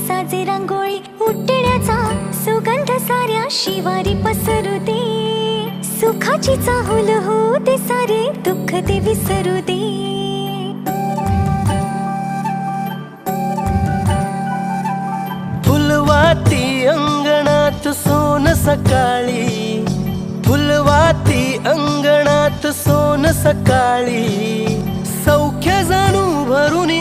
साजे रांगोळी उठण्याचा सुगंध साऱ्या शिवारी पसरू दे। सुखाची चाहुल होऊ दे सारे दुःख ते विसरू दे। फुलवाती अंगणात सोन सकाळी, फुलवाती अंगणात सोन सकाळी, सौख्य जाणू भरून